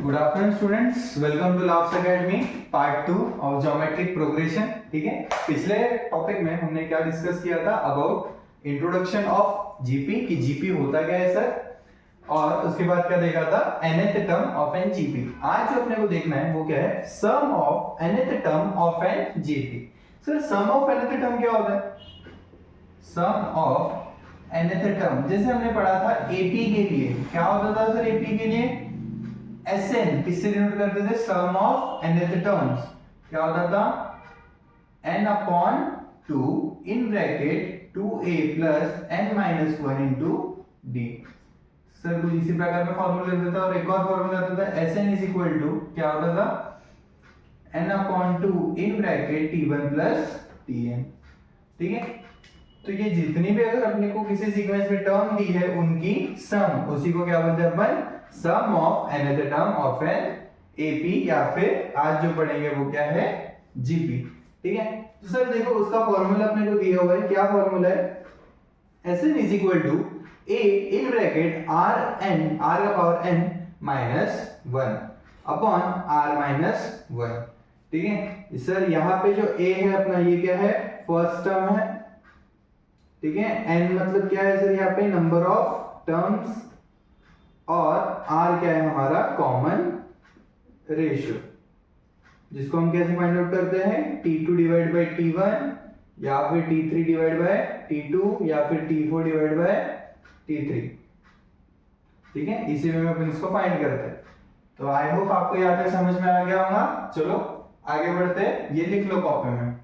Good afternoon students, welcome to Laughs academy part 2 of geometric progression. ठीक है, पिछले topic में हमने क्या डिस्कस किया था अबाउट इंट्रोडक्शन ऑफ जीपी कि जीपी होता क्या है सर, और उसके बाद क्या देखा था nth term of an GP. आज जो अपने को देखना है वो क्या है, sum of nth term of an GP. Sir sum of nth term क्या होता है? सम ऑफ nth टर्म जैसे हमने पढ़ा था एपी के लिए क्या होता था सर, एपी के लिए Sn किससे डिनोट करते थे, सम ऑफ nth टर्म्स क्या होता था, n upon 2 in bracket 2a plus n minus 1 into d। Sir कुछ इसी प्रकार में फॉर्मूला देता था, और एक और फॉर्मूला देता था Sn इज इक्वल टू क्या होता था, n upon 2 in bracket t1 plus tn। ठीक है, तो ये जितनी भी अगर अपने को किसी सीक्वेंस में टर्म दी है उनकी सम, उसी को क्या बोलते हैं अपन, sum of nth term of an AP, या फिर आज जो पढ़ेंगे वो क्या है, जीपी। ठीक है, तो सर देखो उसका फॉर्मूला अपने को दिया हुआ है, क्या फॉर्मूला है, Sn is equal to a in bracket r n, r का power n minus 1 upon r minus 1। ठीक है सर, यहाँ पे जो a है अपना ये क्या है, फर्स्ट टर्म है। ठीक है, n मतलब क्या है सर, यहाँ पे नंबर ऑफ टर्म्स, और r क्या है हमारा कॉमन रेशियो, जिसको हम कैसे फाइंड आउट करते हैं, t2 डिवाइड बाय t1, या फिर t3 डिवाइड बाय t2, या फिर t4 डिवाइड बाय t3। ठीक है, इसी में अपन इसको फाइंड करते हैं। तो आई होप आपको यहाँ तक समझ में आ गया होगा। चलो आगे बढ़ते हैं, ये लिख लो कॉपी में।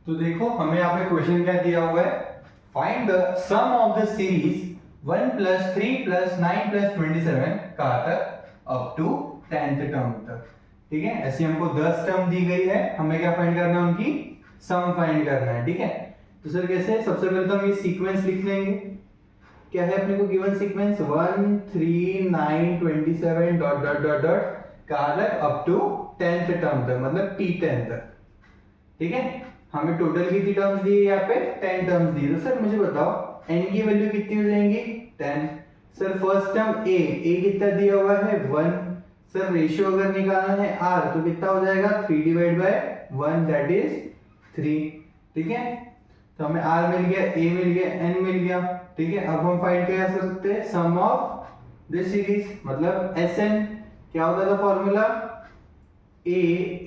तो देखो हमें यहाँ पे क्वेश्चन क्या दिया हुआ है, find the sum of the series 1 plus 3 plus 9 plus 27 कहाँ तक, अप टू 10th टर्म तक। ठीक है, ऐसी हमको 10 टर्म दी गई है, हमें क्या फाइंड करना है, उनकी सम फाइंड करना है। ठीक है, तो सर कैसे, सबसे पहले तो हम ये सीक्वेंस लिख लेंगे। क्या है अपने को given sequence, 1 3 9 27 dot dot dot dot कहाँ तक, अप टू 10th टर्म तक, मतलब t10 तक। ठीक है, हमें टोटल कितनी टर्म्स दी है, यहाँ पे 10 टर्म्स दी है। तो सर मुझे बताओ n की वैल्यू कितनी हो जाएंगी, 10। सर फर्स्ट टर्म a कितना दिया हुआ है, 1। सर रेशियो अगर निकालना है r, तो कितना हो जाएगा, 3 डिवाइड बाय 1 दैट इज 3। ठीक है, तो हमें r मिल गया, a मिल गया, n मिल गया। ठीक है, अब हम फाइंड क्या कर सकते हैं, सम ऑफ दिस सीरीज, मतलब Sn क्या होता था formula, a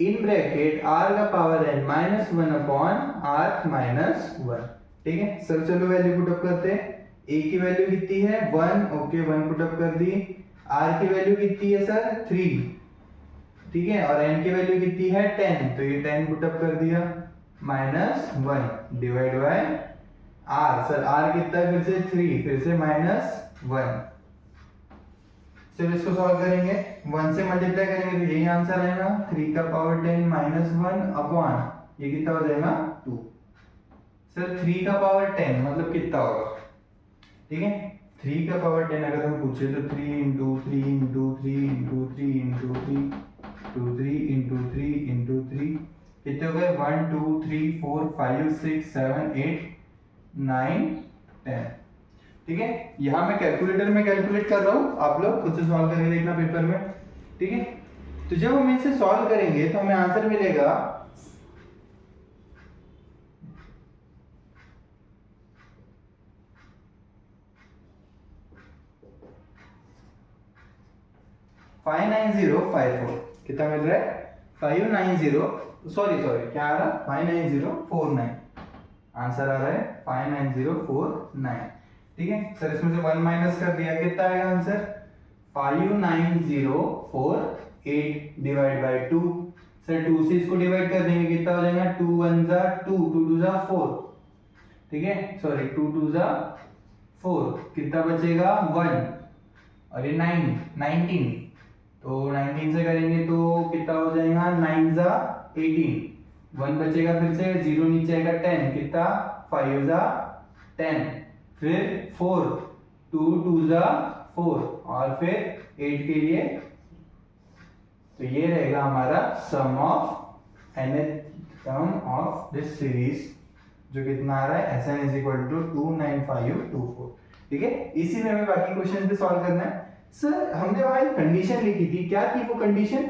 in bracket r का power n minus 1 upon r minus 1। ठीक है सर, चलो वैल्यू पुट अप करते हैं। a की वैल्यू कितनी है, 1, ओके 1 पुट अप कर दी। r की वैल्यू कितनी है सर, 3। ठीक है, और n की वैल्यू कितनी है, 10, तो ये 10 पुट अप कर दिया, minus 1 divide by r। Sir r कितना है, फिर से 3, फिर से माइनस 1। चलो इसको सॉल्व करेंगे, 1 से मल्टीप्लाई करेंगे तो यही आंसर आएगा, 3 का पावर 10 माइनस 1 अपॉन ये कितना हो जाएगा, 2। सर 3 का पावर 10 मतलब कितना होगा, ठीक है 3 का पावर 10 अगर हम पूछे तो 3 into 3 into 3 into 3 into 3 to 3 into 3 into 3 कितने हो गए, 1 2 3 4 5 6 7 8 9 10। ठीक है, यहाँ मैं कैलकुलेटर में कैलकुलेट कर रहा हूँ, आप लोग खुद से सॉल्व करके देखना पेपर में। ठीक है, तो जब हम इसे सॉल्व करेंगे तो हमें आंसर मिलेगा 59054। कितना मिल रहा है, 590, सॉरी क्या आ रहा है, 59049। आंसर आ रहा है 59049। ठीक है सर, इसमें से 1 माइनस कर दिया, कितना आएगा आंसर, 59048 डिवाइड बाय 2। सर 2 से इसको डिवाइड कर देंगे, कितना हो जाएगा, 2 1 जा 2, 2 2 जा 4। ठीक है, सॉरी 2 2 जा 4, कितना बचेगा 1, और ये 9 19, तो 19 से करेंगे तो कितना हो जाएगा, 9 जा 18, 1 बचेगा, फिर से 0 नीचे आएगा 10, कितना 5 जा 10, फिर 4 2 2 जा 4, और फिर 8 के लिए, तो ये रहेगा हमारा sum of nth term of this series, जो कितना आ रहा है, Sn इज इक्वल टू 29524। ठीक है, इसी में हमें बाकी क्वेश्चन भी सॉल्व करना है। सर हमने वहां एक कंडीशन लिखी थी, क्या थी वो कंडीशन?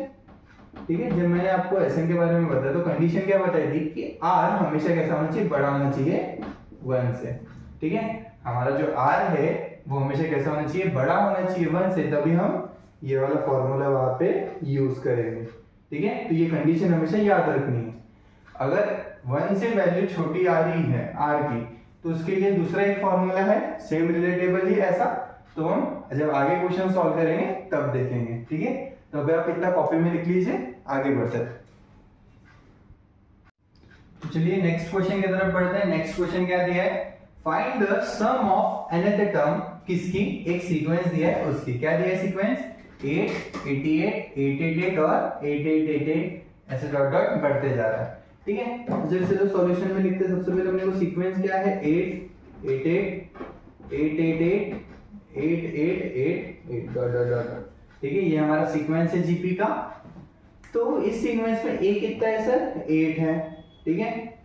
ठीक है, जब मैंने आपको एसएन के बारे में बताया तो कंडीशन क्या बताई थी कि आर हमेशा कैसा होना चाहिए, बड़ा होना चाहिए 1 से। ठीक है, हमारा जो आर है वो हमेशा कैसा होना चाहिए, बड़ा होना चाहिए 1 से, तभी हम ये वाला फॉर्मूला वहां पे यूज करेंगे। ठीक है, तो ये कंडीशन हमेशा याद रखनी है। अगर 1 से वैल्यू छोटी आ रही है आर की, तो उसके लिए दूसरा एक फॉर्मूला है सेम रिलेटेबल ही ऐसा, तो हम जब आगे क्वेश्चन सॉल्व करेंगे तब देखेंगे। ठीक है, तो अभी आप इतना कॉपी में लिख लीजिए, आगे बढ़ते हैं। तो चलिए नेक्स्ट क्वेश्चन की तरफ बढ़ते हैं। नेक्स्ट क्वेश्चन क्या दिया है, find the sum of nth term, किसकी, एक सीक्वेंस दिया है उसकी। क्या दिया है सीक्वेंस, 8 88 888 और 8888 ऐसे डॉट डॉट बढ़ते जा रहा है। ठीक है, जैसे जो सॉल्यूशन में लिखते हैं सबसे पहले अपने को सीक्वेंस क्या है, 8 88 888 8888 डॉट डॉट डॉट। ठीक है, ये हमारा सीक्वेंस है जीपी का। तो इस सीक्वेंस में ए कितना है सर, 8 है। ठीक है,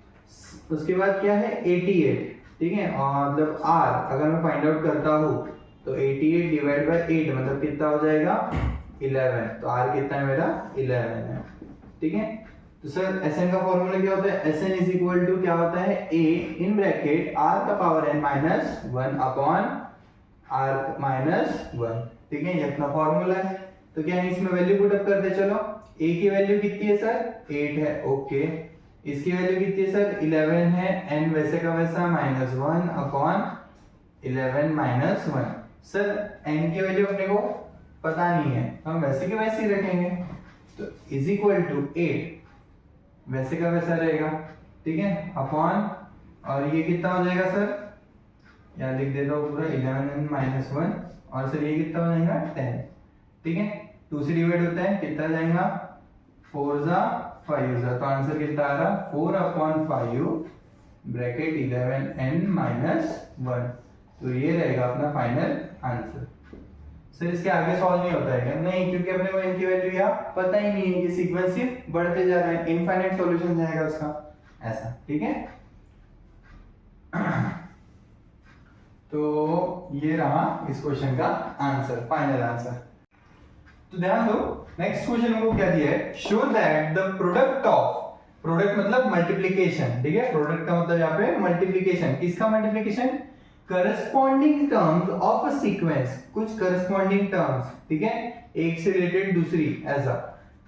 उसके बाद क्या है 88। ठीक है, और मतलब आर अगर मैं फाइंड आउट करता हूँ तो 88 डिवाइड बाय 8 मतलब कितना हो जाएगा 11। तो आर कितना है मेरा 11 है। ठीक है, तो सर एसएन का फॉर्मूला क्या होता है, एसएन इज इक्वल टू क्या होता है, ए इन ब्रैकेट आर का power n minus 1 upon r minus 1। ठीक है, ये अपना फॉर्मूला है। तो क्या है, इसमें वैल्यू पुट अप करते चलो। ए की वैल्यू कितनी है सर, 8 है, ओके। इसकी वैल्यू कितनी है सर, 11 है, एन वैसे का वैसा minus 1 upon 11 minus 1। Sir n की वैल्यू अपने को पता नहीं है, हम वैसे के वैसे ही रखेंगे, तो इज इक्वल टू 8 वैसे का वैसा रहेगा। ठीक है, अपॉन, और ये कितना हो जाएगा सर, यहाँ लिख देता हूँ पूरा 11 माइनस 1, और सर ये कितना हो जाएगा 10। ठीक है, 2 से डिवाइड होता है, कितना जाएगा 4 जा 5 जा, तो आंसर कितना आ रहा 4 अपॉन 5 ब्रैकेट 11 n माइनस 1। तो ये रहेगा अपना फाइनल आंसर। सर इसके आगे सॉल्व नहीं होता है क्या, नहीं, क्योंकि अपने को इनकी वैल्यू यहाँ पता ही नहीं है, ये सीक्वेंस सिर्फ बढ़ते जा रहा है, इनफाइनाइट सॉल्यूशन जाएगा उसका ऐसा। ठीक है, तो ये रहा इस क्वेश्चन का आंसर, फाइनल आंसर। तो ध्यान दो, नेक्स्ट क्वेश्चन हमको क्या दिया है, show that the product of, product मतलब मल्टीप्लिकेशन। ठीक है, प्रोडक्ट का मतलब यहाँ पे मल्टीप्लिकेशन, किसका multiplication, corresponding terms of a sequence, कुछ करस्पॉन्डिंग टर्म्स। ठीक है, एक से रिलेटेड दूसरी, ऐसा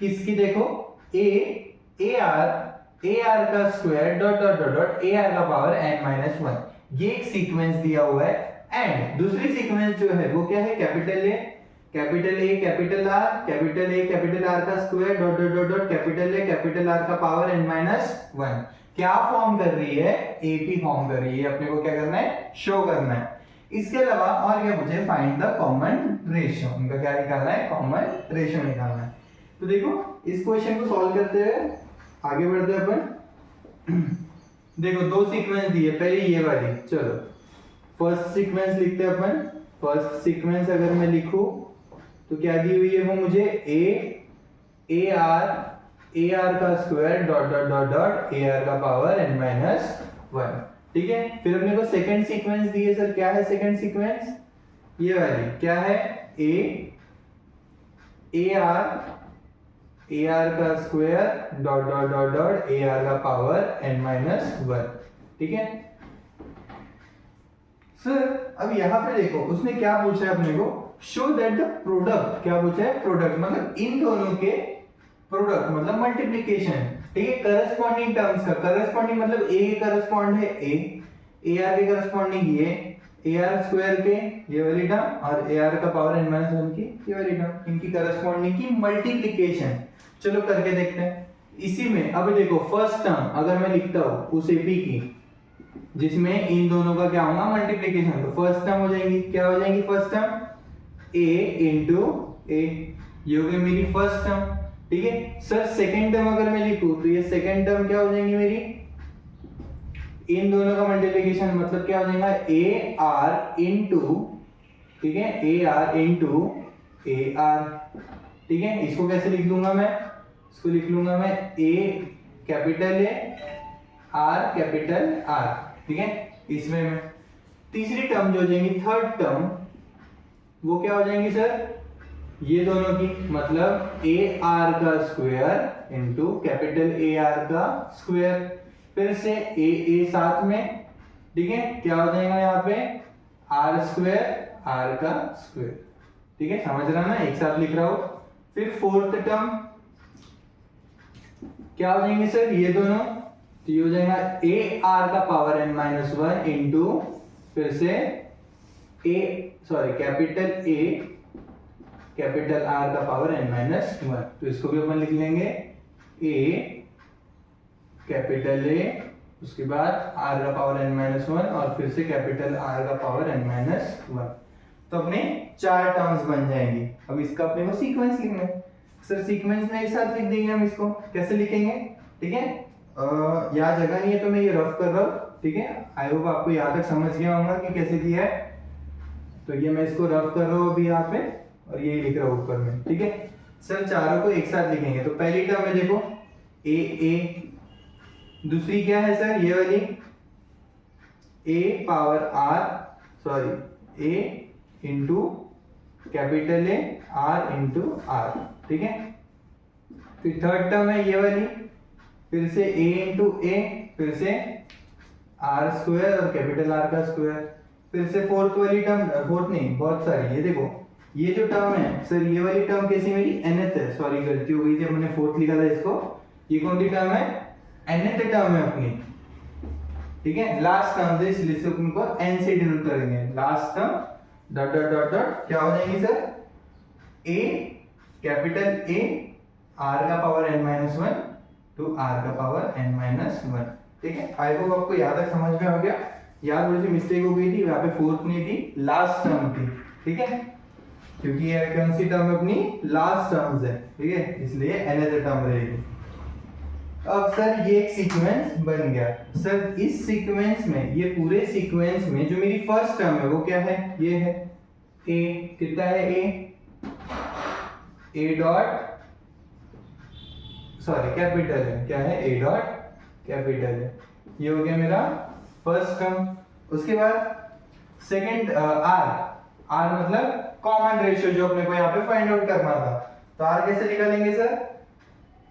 किसकी, देखो ए आर का square dot dot dot dot A R का पावर n माइनस 1, ये एक सीक्वेंस दिया हुआ है। एंड दूसरी सीक्वेंस जो है वो क्या है, कैपिटल ए कैपिटल आर का square dot dot dot dot capital A capital R का पावर n माइनस 1, क्या फॉर्म कर रही है, एपी फॉर्म कर रही है। अपने को क्या करना है, शो करना है। इसके अलावा और क्या, मुझे फाइंड द कॉमन रेशियो, उनका क्या निकालना है, कॉमन रेशियो निकालना है। तो देखो इस क्वेश्चन को सॉल्व करते हुए आगे बढ़ते हैं अपन। देखो दो सीक्वेंस दी है, पहले ये वाली, चलो फर्स्ट सीक्वेंस लिखते हैं अपन। फर्स्ट सीक्वेंस अगर मैं लिखूं तो क्या दी हुई है वो मुझे, ए आर का square dot dot dot dot A R का पावर n माइनस 1। ठीक है, फिर अपने को सेकंड सीक्वेंस दी है सर, क्या है सेकंड सीक्वेंस, ये वाली क्या है, ए आर का square dot dot dot dot A R का पावर n माइनस 1। ठीक है सर, अब यहां पे देखो उसने क्या पूछा है अपने को, शो दैट द प्रोडक्ट, क्या पूछा है, प्रोडक्ट मतलब इन दोनों के प्रोडक्ट मतलब मल्टीप्लिकेशन। ठीक है, करस्पॉन्डिंग टर्म्स का, करस्पॉन्डिंग मतलब ए के करस्पॉन्ड है ए आर के करस्पॉन्डिंग ये ए आर स्क्वायर के ये वाली टर्म और ए आर का पावर n माइनस 1 की ये वाली टर्म, इनकी करस्पॉन्डिंग की मल्टीप्लिकेशन। चलो करके देखते हैं। इसी में अब देखो फर्स्ट टर्म अगर मैं लिखता हूं उस एपी की जिसमें इन दोनों का क्या होगा, मल्टीप्लिकेशन, तो फर्स्ट टर्म हो जाएगी, क्या हो जाएगी फर्स्ट टर्म, a इंटू ए, ये हो गई मेरी फर्स्ट टर्म। ठीक है सर, सेकंड टर्म अगर मैं लिखूं तो ये सेकंड टर्म क्या हो जाएंगी मेरी, इन दोनों का मल्टीप्लिकेशन मतलब क्या हो जाएगा, ए आर इंटू, ठीक है, ए आर इंटू ए आर। ठीक है, इसको कैसे लिख लूंगा मैं, इसको लिख लूंगा मैं A capital A R capital R. ठीक है, इसमें मैं तीसरी टर्म जो हो जाएंगी, थर्ड टर्म, वो क्या हो जाएंगी सर, ये दोनों की, मतलब ए आर का square into capital A are का स्क्वायर, फिर से ए साथ में, ठीक है, क्या हो जाएगा यहाँ पे आर स्क्वायर आर का स्क्वायर, ठीक है, समझ रहा ना, एक साथ लिख रहा हूं। फिर फोर्थ टर्म क्या हो जाएंगे सर, ये दोनों, तो ये हो जाएगा ए आर का power n minus one into फिर से कैपिटल आर का पावर n माइनस वन, तो इसको भी अपन लिख लेंगे ए कैपिटल ए, उसके बाद आर का पावर n माइनस वन और फिर से कैपिटल आर का पावर n माइनस वन, तो अपने 4 टर्म्स बन जाएंगी। अब इसका अपने को सीक्वेंस लिखना है सर, सीक्वेंस में एक साथ लिख देंगे हम इसको, कैसे लिखेंगे, ठीक है, यहाँ जगह नहीं है तो मैं ये रफ कर रहा हूँ, ठीक है, आई होप आपको यहाँ तक समझ गया होगा कि कैसे किया है। तो ये मैं इसको रफ कर रहा हूँ अभी यहाँ पे और यही लिख रहा हूँ ऊपर में, ठीक है सर। चारों को एक साथ लिखेंगे, तो पहली टर्म में देखो ए, दूसरी क्या है सर, ये वाली A power R, sorry A into capital A R into R, ठीक है। फिर थर्ड टर्म है ये वाली, फिर से ए इंटू ए, फिर से आर स्क्वायर और कैपिटल आर का स्क्वायर, फिर से फोर्थ वाली टर्म, फोर्थ नहीं बहुत सारी, ये देखो ये जो टर्म है सर, ये वाली टर्म कैसी मेरी nth है, सॉरी गलती हो गई थी, हमने फोर्थ लिखा था इसको, ये कौन सी टर्म है, nth टर्म है अपनी, ठीक है, लास्ट टर्म है इसलिए से उनको n से डिनोट करेंगे, last term dot dot dot dot क्या हो जाएंगी sir, a capital A r का power n minus one two r का पावर n माइनस वन, ठीक है। आई होप आपको यहाँ तक समझ में आ गया। यहाँ थोड़ी सी मिस्टेक हो गई थी, यहाँ पे फोर्थ नहीं थी, लास्ट टर्म थी, ठीक है, क्योंकि ये कौन सी टर्म अपनी लास्ट टर्म्स है, ठीक है, इसलिए nth टर्म रहेगी। अब सर ये एक सीक्वेंस बन गया सर, इस सीक्वेंस में, ये पूरे सीक्वेंस में जो मेरी फर्स्ट टर्म है वो क्या है, ये है a, कितना है a डॉट, सॉरी कैपिटल है, क्या है a डॉट कैपिटल है, ये हो गया मेरा फर्स्ट टर्म। उसके बाद सेकंड r मतलब कॉमन रेशियो जो अपने को यहाँ पे फाइंड आउट करना था, तो r कैसे निकालेंगे sir,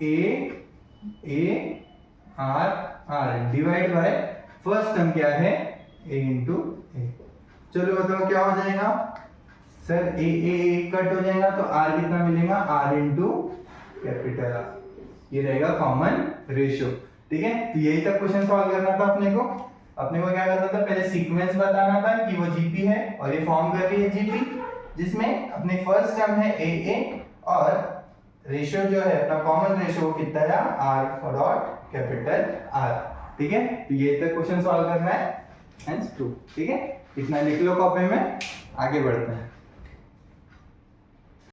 a r divide by first term क्या है a इंटू ए। चलो बताओ क्या हो जाएगा सर, a कट हो जाएगा तो r कितना मिलेगा, r इंटू कैपिटल R, ये रहेगा कॉमन रेशियो, ठीक है। तो यही तक क्वेश्चन सॉल्व करना था अपने को क्या करना था, पहले सीक्वेंस बताना था कि वो जीपी है और ये फॉर्म कर रही है जीपी, जिसमें अपने फर्स्ट टर्म है a और रेशियो जो है अपना कॉमन रेशियो वो कितना है, r डॉट कैपिटल R, ठीक है। तो ये तक क्वेश्चन सॉल्व करना है, हेंस 2, ठीक है, इतना लिख लो कॉपी में, आगे बढ़ते हैं।